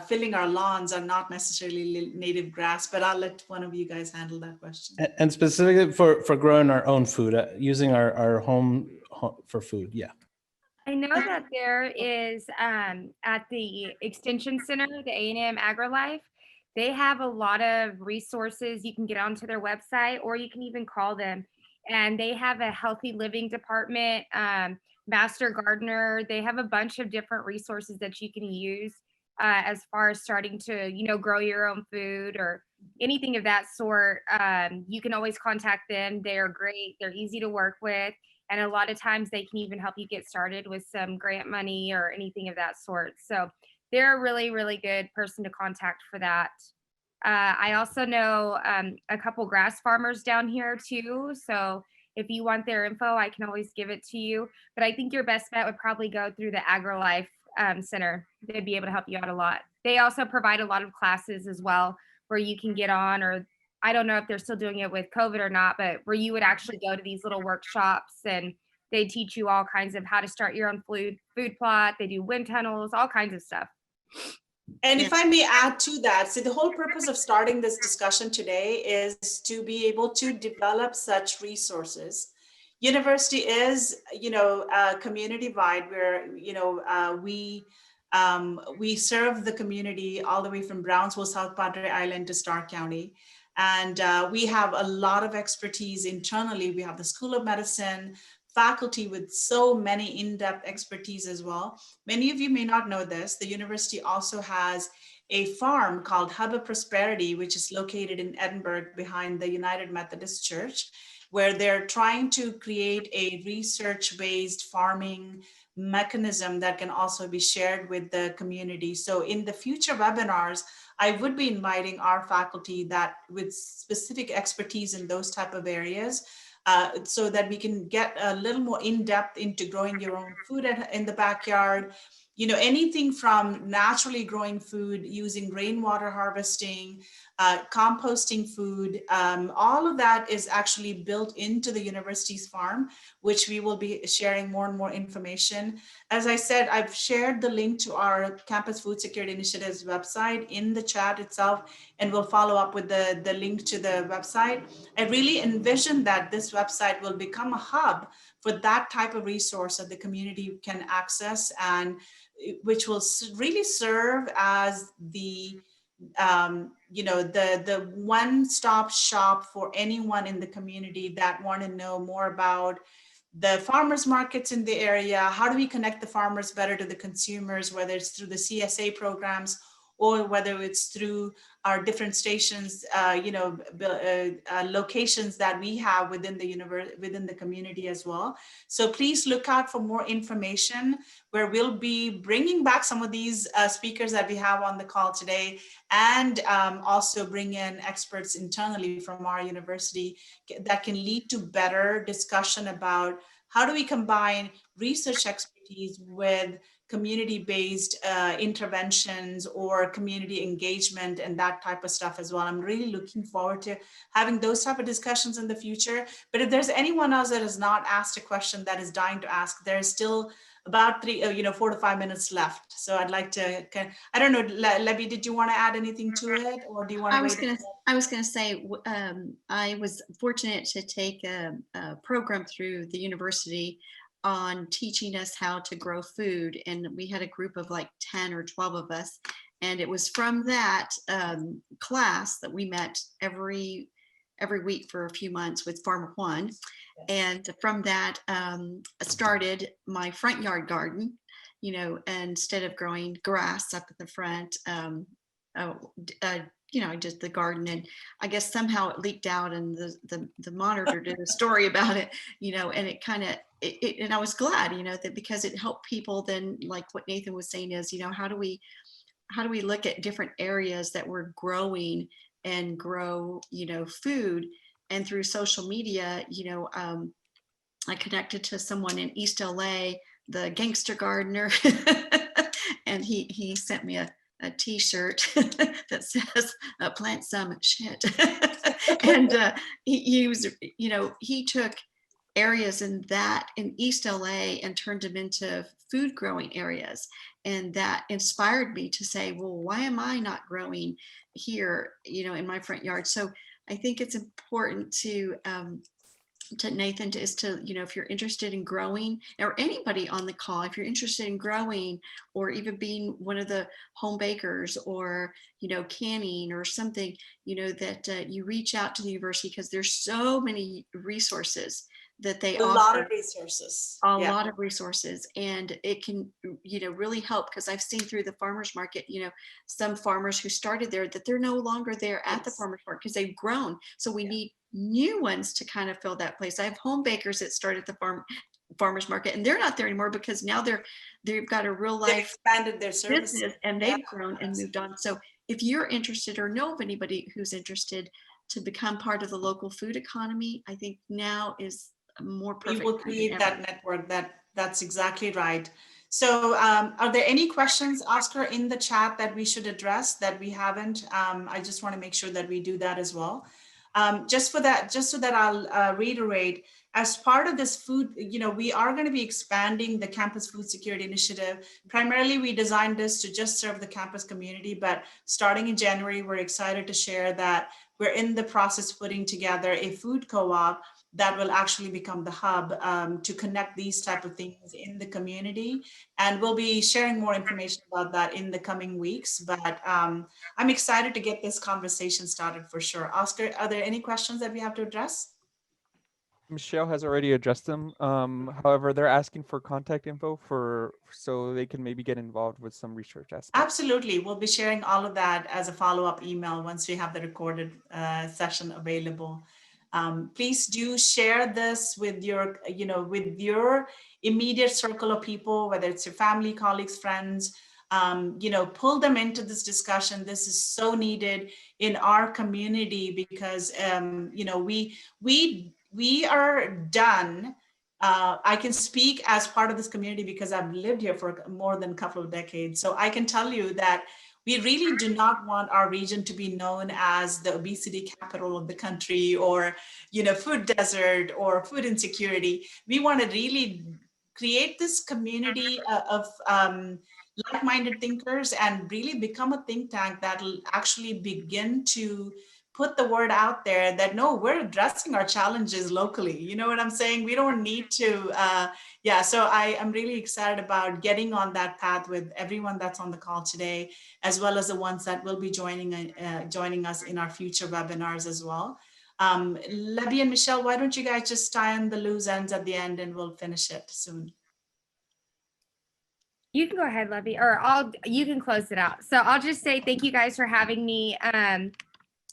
filling our lawns are not necessarily native grass, but I'll let one of you guys handle that question. And specifically for growing our own food, using our home for food. Yeah. I know that there is at the Extension Center, the A&M AgriLife, they have a lot of resources. You can get onto their website or you can even call them. And they have a healthy living department, master gardener. They have a bunch of different resources that you can use as far as starting to, grow your own food or anything of that sort. You can always contact them. They are great. They're easy to work with. And a lot of times they can even help you get started with some grant money or anything of that sort. So they're a really, really good person to contact for that. I also know a couple grass farmers down here too. So if you want their info, I can always give it to you. But I think your best bet would probably go through the AgriLife Center. They'd be able to help you out a lot. They also provide a lot of classes as well where you can get on, or I don't know if they're still doing it with COVID or not, but where you would actually go to these little workshops and they teach you all kinds of how to start your own food plot. They do wind tunnels, all kinds of stuff. And if I may add to that, so the whole purpose of starting this discussion today is to be able to develop such resources. University is, community-wide where, we serve the community all the way from Brownsville, South Padre Island to Stark County. And we have a lot of expertise internally. We have the School of Medicine, faculty with so many in-depth expertise as well. Many of you may not know this. The university also has a farm called Hub of Prosperity, which is located in Edinburgh behind the United Methodist Church, where they're trying to create a research-based farming mechanism that can also be shared with the community. So in the future webinars, I would be inviting our faculty that with specific expertise in those type of areas, so that we can get a little more in-depth into growing your own food in the backyard. Anything from naturally growing food using rainwater harvesting, composting food, all of that is actually built into the university's farm, which we will be sharing more and more information. As I said, I've shared the link to our Campus Food Security Initiative's website in the chat itself, and we'll follow up with the link to the website. I really envision that this website will become a hub for that type of resource that the community can access, and which will really serve as the the one-stop shop for anyone in the community that want to know more about the farmers markets in the area. How do we connect the farmers better to the consumers, whether it's through the CSA programs or whether it's through our different stations, locations that we have within the within the community as well. So please look out for more information where we'll be bringing back some of these speakers that we have on the call today, and also bring in experts internally from our university that can lead to better discussion about how do we combine research expertise with community-based interventions or community engagement and that type of stuff as well. I'm really looking forward to having those type of discussions in the future. But if there's anyone else that has not asked a question that is dying to ask, there's still about 4 to 5 minutes left. So I'd like to, I don't know, Lebby, did you want to add anything to it, or do you want to wait? I was going to say, I was fortunate to take a program through the university on teaching us how to grow food. And we had a group of like 10 or 12 of us. And it was from that class that we met every week for a few months with Farmer Juan. And from that, started my front yard garden, instead of growing grass up at the front, I did the garden, and I guess somehow it leaked out, and the monitor did a story about it, and it kind of, and I was glad, that because it helped people then, like what Nathan was saying is, how do we look at different areas that we're growing and grow, food. And through social media, I connected to someone in East LA, the gangster gardener, and he sent me a t-shirt that says plant some shit. And he was, he took areas in East LA and turned them into food growing areas. And that inspired me to say, well, why am I not growing here, in my front yard? So I think it's important to Nathan is to, if you're interested in growing, or anybody on the call, if you're interested in growing, or even being one of the home bakers, or, canning or something, that you reach out to the university, because there's so many resources that they offer. A lot of resources. A lot of resources, and it can, really help, because I've seen through the farmers market, some farmers who started there, that they're no longer there at the farmers market because they've grown. So we need new ones to kind of fill that place. I have home bakers that started the farmers market, and they're not there anymore because now they've got a real life, they've expanded their services, business, and they've grown and moved on. So if you're interested, or know of anybody who's interested to become part of the local food economy, I think now is more perfect. We will create that network. That's exactly right. So are there any questions, Oscar, in the chat that we should address that we haven't? I just want to make sure that we do that as well. Just so that I'll reiterate, as part of this food, we are going to be expanding the campus food security initiative. Primarily, we designed this to just serve the campus community, but starting in January, we're excited to share that we're in the process of putting together a food co-op that will actually become the hub to connect these type of things in the community. And we'll be sharing more information about that in the coming weeks. But I'm excited to get this conversation started for sure. Oscar, are there any questions that we have to address? Michelle has already addressed them. However, they're asking for contact info so they can maybe get involved with some research aspects. Absolutely. We'll be sharing all of that as a follow-up email once we have the recorded session available. Please do share this with your, immediate circle of people, whether it's your family, colleagues, friends, pull them into this discussion. This is so needed in our community because, we are done. I can speak as part of this community because I've lived here for more than a couple of decades. So I can tell you that we really do not want our region to be known as the obesity capital of the country, or, food desert, or food insecurity. We want to really create this community of like-minded thinkers and really become a think tank that will actually begin to put the word out there that, no, we're addressing our challenges locally. You know what I'm saying? We don't need to, so I am really excited about getting on that path with everyone that's on the call today, as well as the ones that will be joining us in our future webinars as well. Lebby and Michelle, why don't you guys just tie in the loose ends at the end and we'll finish it soon. You can go ahead, Lebby, or you can close it out. So I'll just say thank you guys for having me. I'm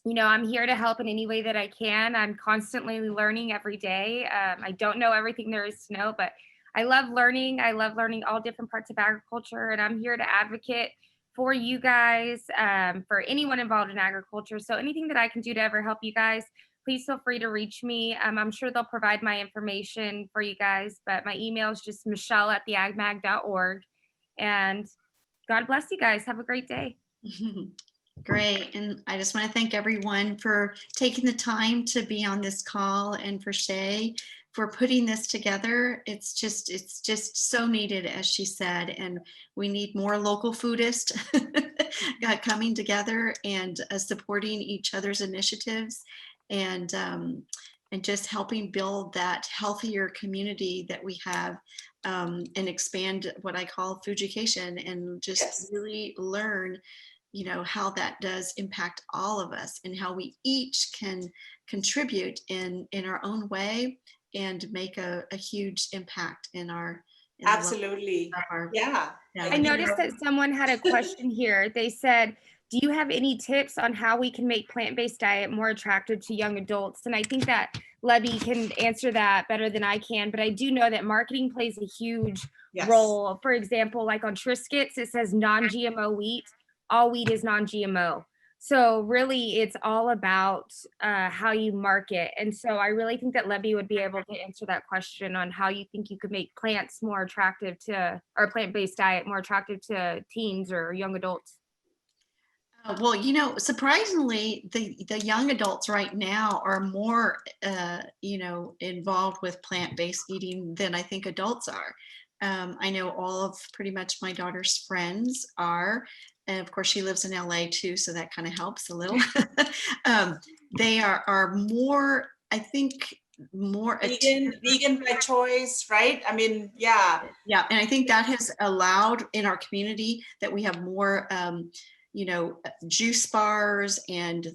here to help in any way that I can. I'm constantly learning every day. I don't know everything there is to know, but I love learning. I love learning all different parts of agriculture, and I'm here to advocate for you guys, for anyone involved in agriculture. So anything that I can do to ever help you guys, please feel free to reach me. I'm sure they'll provide my information for you guys, but my email is just michelle@theagmag.org. And God bless you guys. Have a great day. Great. And I just want to thank everyone for taking the time to be on this call, and for Shay for putting this together. It's just so needed, as she said, and we need more local foodists coming together and supporting each other's initiatives, and just helping build that healthier community that we have, and expand what I call food education, and just really learn how that does impact all of us, and how we each can contribute in our own way and make a huge impact in our Absolutely. Yeah. I noticed that someone had a question here. They said, do you have any tips on how we can make plant-based diet more attractive to young adults? And I think that Lebby can answer that better than I can, but I do know that marketing plays a huge role. For example, like on Triscuits, it says non-GMO wheat. All wheat is non-GMO. So really, it's all about how you market. And so I really think that Lebby would be able to answer that question on how you think you could make plants more attractive to, or plant-based diet more attractive to teens or young adults. Well, surprisingly, the young adults right now are more, involved with plant-based eating than I think adults are. I know all of pretty much my daughter's friends are. And of course, she lives in LA too, so that kind of helps a little. They are more, I think, more vegan by choice, right? I mean, yeah. Yeah, and I think that has allowed in our community that we have more, juice bars and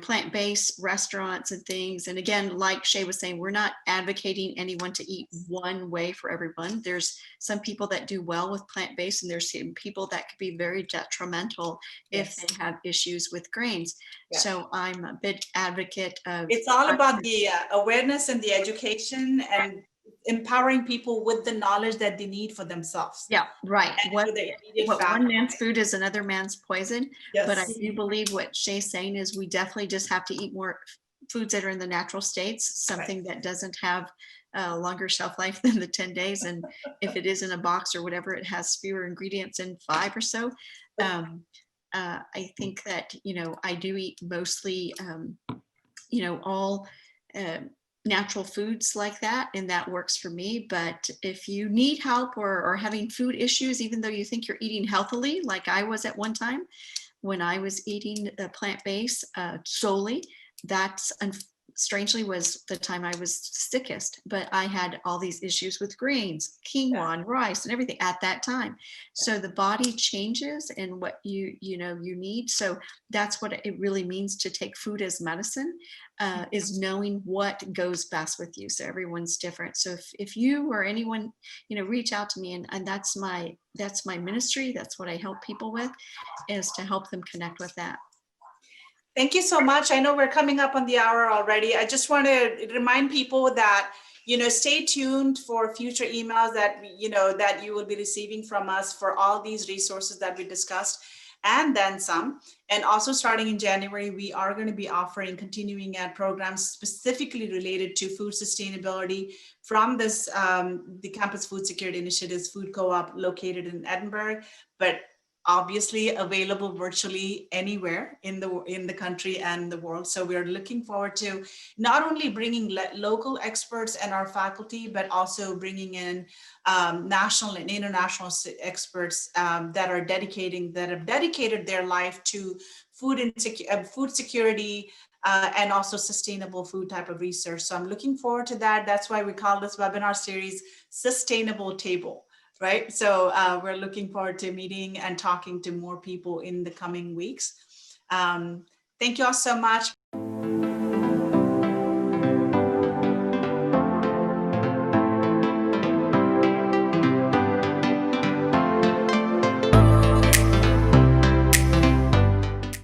plant-based restaurants and things. And again, like Shay was saying, we're not advocating anyone to eat one way for everyone. There's some people that do well with plant-based, and there's some people that could be very detrimental if they have issues with grains. So I'm a big advocate of— It's all about the awareness and the education and empowering people with the knowledge that they need for themselves. Yeah, right. What one man's food is another man's poison. Yes. But I do believe what Shay's saying is we definitely just have to eat more foods that are in the natural states, something that doesn't have a longer shelf life than the 10 days. And if it is in a box or whatever, it has fewer ingredients in 5 or so. I think that, I do eat mostly, all natural foods like that, and that works for me. But if you need help or having food issues, even though you think you're eating healthily, like I was at one time when I was eating plant-based solely, that's strangely was the time I was sickest, but I had all these issues with greens, quinoa, and rice and everything at that time. So the body changes and what you need. So that's what it really means to take food as medicine, is knowing what goes best with you. So everyone's different. So if you or anyone, reach out to me, and that's my ministry. That's what I help people with, is to help them connect with that. Thank you so much. I know we're coming up on the hour already. I just want to remind people that, stay tuned for future emails that you will be receiving from us for all these resources that we discussed, and then some. And also starting in January, we are going to be offering continuing ed programs specifically related to food sustainability from this, the Campus Food Security Initiative's food co-op located in Edinburgh, but obviously available virtually anywhere in the country and the world. So we're looking forward to not only bringing local experts and our faculty, but also bringing in national and international experts that have dedicated their life to food security and also sustainable food type of research. So I'm looking forward to that. That's why we call this webinar series Sustainable Table. Right. So we're looking forward to meeting and talking to more people in the coming weeks. Thank you all so much.